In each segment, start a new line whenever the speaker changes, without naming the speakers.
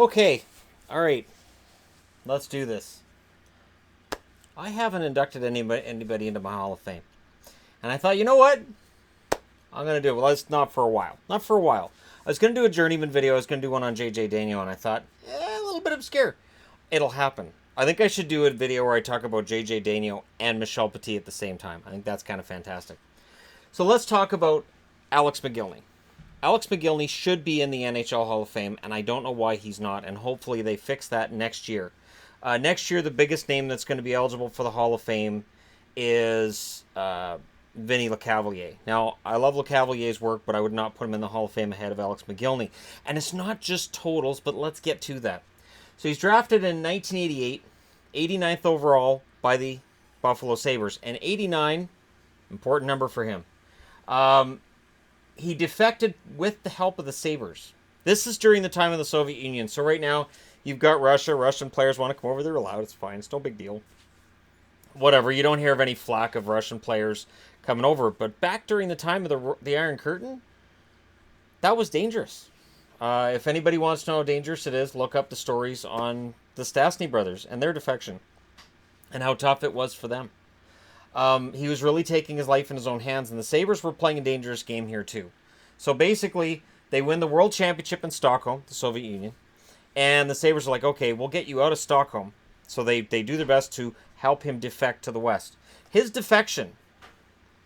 Okay, all right, let's do this. I haven't inducted anybody into my Hall of Fame. And I thought, you know what? I'm going to do it. Well, it's not for a while. Not for a while. I was going to do a journeyman video. I was going to do one on JJ Daniel, and I thought, a little bit obscure. It'll happen. I think I should do a video where I talk about JJ Daniel and Michel Petit at the same time. I think that's kind of fantastic. So let's talk about Alex Mogilny. Alex Mogilny should be in the NHL Hall of Fame, and I don't know why he's not, and hopefully they fix that next year. Next year, the biggest name that's going to be eligible for the Hall of Fame is Vinny Lecavalier. Now, I love Lecavalier's work, but I would not put him in the Hall of Fame ahead of Alex Mogilny. And it's not just totals, but let's get to that. So he's drafted in 1988, 89th overall by the Buffalo Sabres, and 89, important number for him. He defected with the help of the Sabres. This is during the time of the Soviet Union. So right now, you've got Russia. Russian players want to come over. They're allowed. It's fine. It's no big deal. Whatever. You don't hear of any flack of Russian players coming over. But back during the time of the Iron Curtain, that was dangerous. If anybody wants to know how dangerous it is, look up the stories on the Stastny brothers and their defection and how tough it was for them. He was really taking his life in his own hands, and the Sabres were playing a dangerous game here too. So basically, they win the World Championship in Stockholm, the Soviet Union, and the Sabres are like, okay, we'll get you out of Stockholm. So they do their best to help him defect to the West. His defection,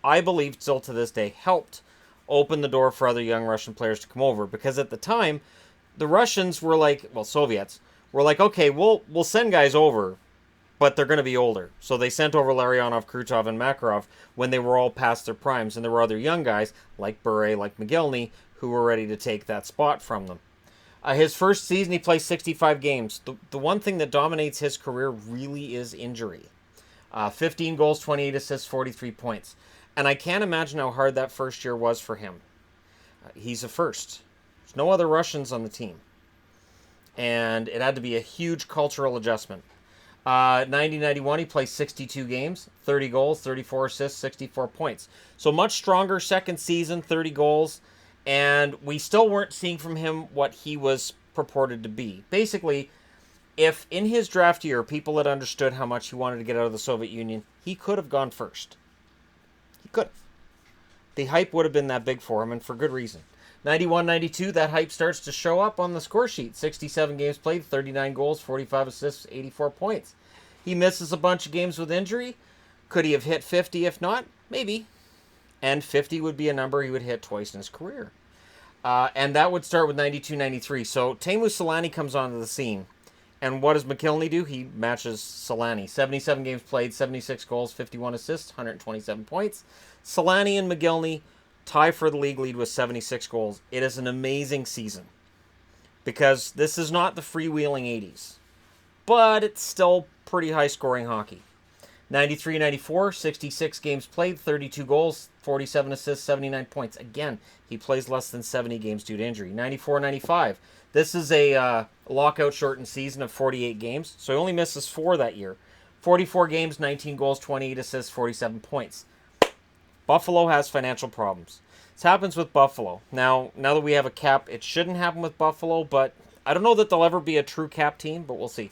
I believe still to this day, helped open the door for other young Russian players to come over, because at the time, the Russians were like, well, Soviets, were like, okay, we'll send guys over, but they're going to be older. So they sent over Larionov, Krutov, and Makarov when they were all past their primes, and there were other young guys, like Bure, like Mogilny, who were ready to take that spot from them. His first season, he played 65 games. The one thing that dominates his career really is injury. 15 goals, 28 assists, 43 points. And I can't imagine how hard that first year was for him. He's a first. There's no other Russians on the team. And it had to be a huge cultural adjustment. 90-91, he played 62 games, 30 goals, 34 assists, 64 points. So much stronger second season, 30 goals, and we still weren't seeing from him what he was purported to be. Basically, if in his draft year people had understood how much he wanted to get out of the Soviet Union, he could have gone first. He could have. The hype would have been that big for him, and for good reason. 91-92, that hype starts to show up on the score sheet. 67 games played, 39 goals, 45 assists, 84 points. He misses a bunch of games with injury. Could he have hit 50 if not? Maybe. And 50 would be a number he would hit twice in his career. And that would start with 92-93. So Teemu Selanne comes onto the scene. And what does Mogilny do? He matches Selanne. 77 games played, 76 goals, 51 assists, 127 points. Selanne and Mogilny tie for the league lead with 76 goals. It is an amazing season, because this is not the freewheeling 80s, but it's still pretty high-scoring hockey. 93-94, 66 games played, 32 goals, 47 assists, 79 points. Again, he plays less than 70 games due to injury. 94-95, this is a lockout-shortened season of 48 games, so he only misses 4 that year. 44 games, 19 goals, 28 assists, 47 points. Buffalo has financial problems. This happens with Buffalo. Now that we have a cap, it shouldn't happen with Buffalo, but I don't know that they'll ever be a true cap team, but we'll see.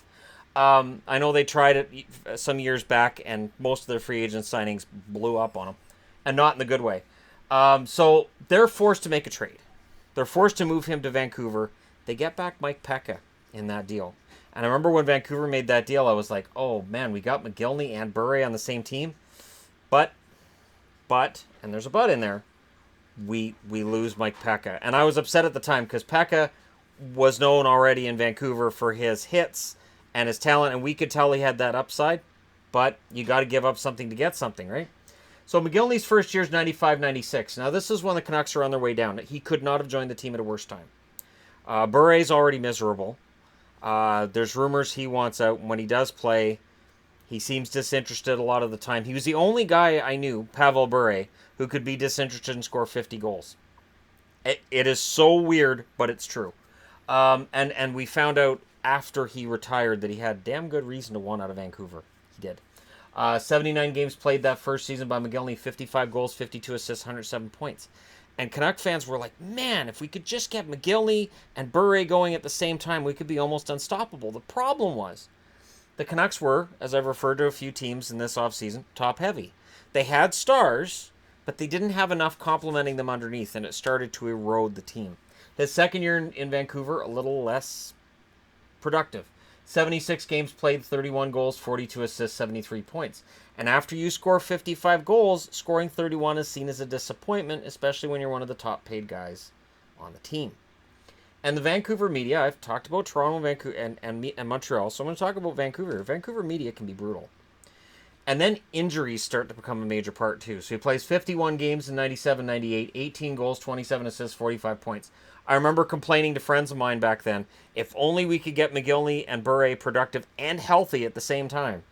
I know they tried it some years back, and most of their free agent signings blew up on them, and not in the good way. So they're forced to make a trade. They're forced to move him to Vancouver. They get back Mike Pekka in that deal. And I remember when Vancouver made that deal, I was like, oh man, we got Mogilny and Bure on the same team. But, and there's a but in there, we lose Mike Pekka. And I was upset at the time, because Pekka was known already in Vancouver for his hits and his talent, and we could tell he had that upside, but you got to give up something to get something, right? So Mogilny's first year is 95-96. Now this is when the Canucks are on their way down. He could not have joined the team at a worse time. Bure's already miserable. There's rumors he wants out, and when he does play, he seems disinterested a lot of the time. He was the only guy I knew, Pavel Bure, who could be disinterested and score 50 goals. It is so weird, but it's true. And we found out after he retired that he had damn good reason to want out of Vancouver. He did. 79 games played that first season by Mogilny, 55 goals, 52 assists, 107 points. And Canuck fans were like, man, if we could just get Mogilny and Bure going at the same time, we could be almost unstoppable. The problem was the Canucks were, as I've referred to a few teams in this offseason, top-heavy. They had stars, but they didn't have enough complementing them underneath, and it started to erode the team. His second year in Vancouver, a little less productive. 76 games played, 31 goals, 42 assists, 73 points. And after you score 55 goals, scoring 31 is seen as a disappointment, especially when you're one of the top-paid guys on the team. And the Vancouver media, I've talked about Toronto, Vancouver, and Montreal, so I'm going to talk about Vancouver. Vancouver media can be brutal. And then injuries start to become a major part, too. So he plays 51 games in 97-98, 18 goals, 27 assists, 45 points. I remember complaining to friends of mine back then, if only we could get Mogilny and Bure productive and healthy at the same time.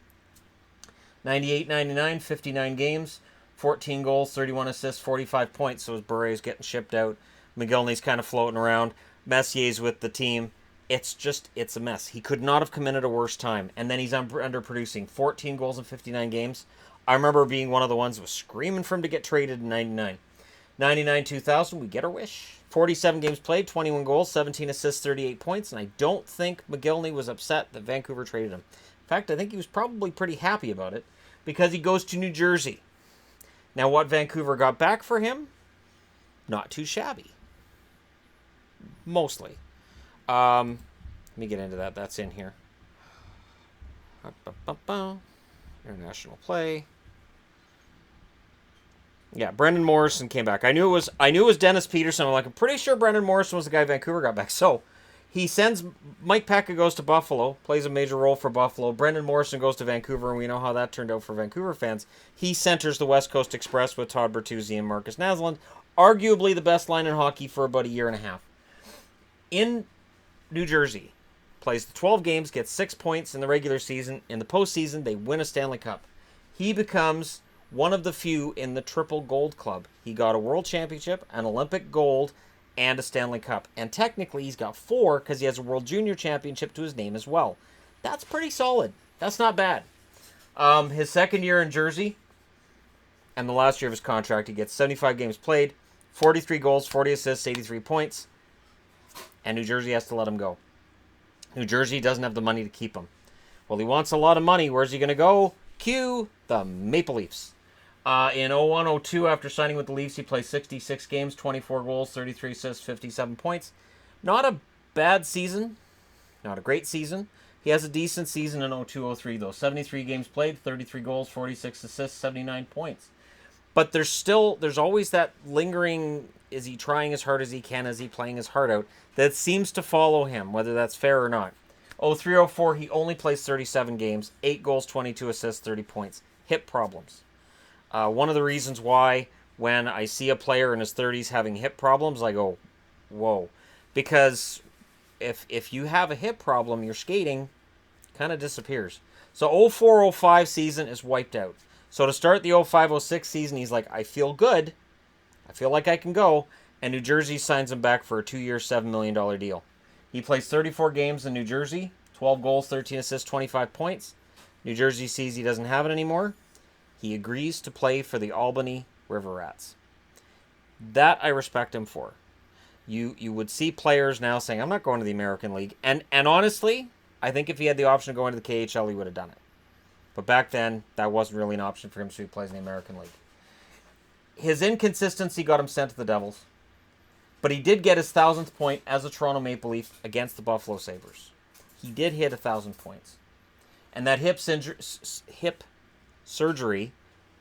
98-99, 59 games, 14 goals, 31 assists, 45 points. So as Bure's getting shipped out, Mogilny's kind of floating around. Messier's with the team. It's a mess. He could not have committed a worse time. And then he's underproducing. 14 goals in 59 games. I remember being one of the ones who was screaming for him to get traded in 99. 99-2000, we get our wish. 47 games played, 21 goals, 17 assists, 38 points. And I don't think Mogilny was upset that Vancouver traded him. In fact, I think he was probably pretty happy about it because he goes to New Jersey. Now, what Vancouver got back for him? Not too shabby. Mostly. Let me get into that. That's in here. International play. Yeah, Brendan Morrison came back. I knew it was Dennis Peterson. I'm pretty sure Brendan Morrison was the guy Vancouver got back. So he sends Mike Peca goes to Buffalo, plays a major role for Buffalo. Brendan Morrison goes to Vancouver, and we know how that turned out for Vancouver fans. He centers the West Coast Express with Todd Bertuzzi and Marcus Naslund, arguably the best line in hockey for about a year and a half. In New Jersey, plays the 12 games, gets 6 points in the regular season. In the postseason, they win a Stanley Cup. He becomes one of the few in the triple gold club. He got a world championship, an Olympic gold, and a Stanley Cup. And technically, he's got 4 because he has a world junior championship to his name as well. That's pretty solid. That's not bad. His second year in Jersey, and the last year of his contract, he gets 75 games played, 43 goals, 40 assists, 83 points. And New Jersey has to let him go. New Jersey doesn't have the money to keep him. Well, he wants a lot of money. Where's he going to go? Cue the Maple Leafs. In 01-02, after signing with the Leafs, he plays 66 games, 24 goals, 33 assists, 57 points. Not a bad season. Not a great season. He has a decent season in 02-03, though. 73 games played, 33 goals, 46 assists, 79 points. But there's always that lingering, is he trying as hard as he can? Is he playing his heart out? That seems to follow him, whether that's fair or not. 03-04, he only plays 37 games, 8 goals, 22 assists, 30 points. Hip problems. One of the reasons why when I see a player in his 30s having hip problems, I go, whoa. Because if you have a hip problem, your skating kind of disappears. So 04-05 season is wiped out. So to start the 05-06 season, he's like, I feel good. I feel like I can go. And New Jersey signs him back for a 2-year, $7 million deal. He plays 34 games in New Jersey, 12 goals, 13 assists, 25 points. New Jersey sees he doesn't have it anymore. He agrees to play for the Albany River Rats. That I respect him for. You would see players now saying, I'm not going to the American League. And honestly, I think if he had the option of going to the KHL, he would have done it. But back then, that wasn't really an option for him, so he plays in the American League. His inconsistency got him sent to the Devils. But he did get his 1,000th point as a Toronto Maple Leaf against the Buffalo Sabres. He did hit 1,000 points. And that hip surgery,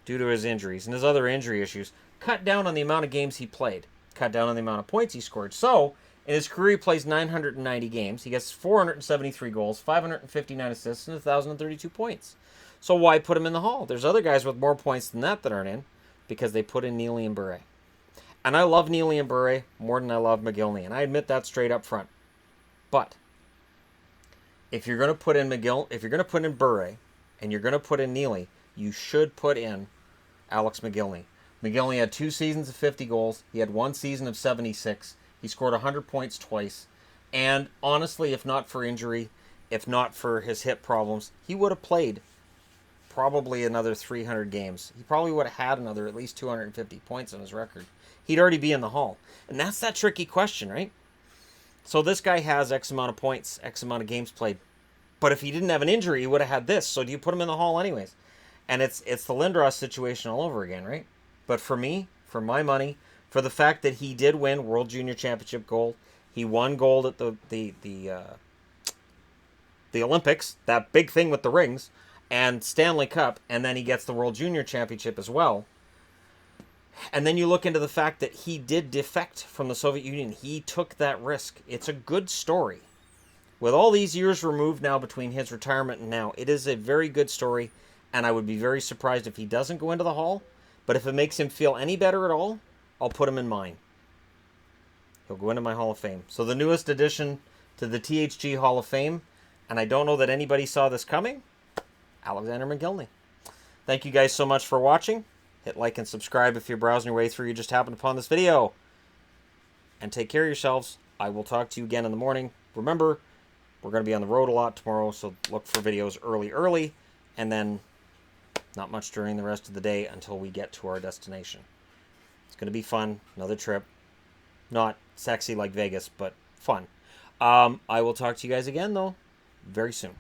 due to his injuries and his other injury issues, cut down on the amount of games he played. Cut down on the amount of points he scored. So, in his career, he plays 990 games. He gets 473 goals, 559 assists, and 1,032 points. So why put him in the Hall? There's other guys with more points than that aren't in, because they put in Neely and Bure. And I love Neely and Bure more than I love Mogilny, and I admit that straight up front. But if you're going to put in if you're going to put in Bure, and you're going to put in Neely, you should put in Alex Mogilny. Mogilny had 2 seasons of 50 goals. He had 1 season of 76. He scored 100 points twice. And honestly, if not for injury, if not for his hip problems, he would have played probably another 300 games. He probably would have had another at least 250 points on his record. He'd already be in the Hall. And that's that tricky question, right? So this guy has X amount of points, X amount of games played. But if he didn't have an injury, he would have had this. So do you put him in the Hall anyways? And it's the Lindros situation all over again, right? But for me, for my money, for the fact that he did win World Junior Championship gold, he won gold at the Olympics, that big thing with the rings, and Stanley Cup, and then he gets the World Junior Championship as well. And then you look into the fact that he did defect from the Soviet Union. He took that risk. It's a good story. With all these years removed now between his retirement and now, it is a very good story, and I would be very surprised if he doesn't go into the Hall. But if it makes him feel any better at all, I'll put him in mine. He'll go into my Hall of Fame. So the newest addition to the THG Hall of Fame, and I don't know that anybody saw this coming, Alexander Mogilny. Thank you guys so much for watching. Hit like and subscribe if you're browsing your way through. You just happened upon this video. And take care of yourselves. I will talk to you again in the morning. Remember, we're going to be on the road a lot tomorrow, so look for videos early, and then not much during the rest of the day until we get to our destination. It's going to be fun. Another trip. Not sexy like Vegas, but fun. I will talk to you guys again, though, very soon.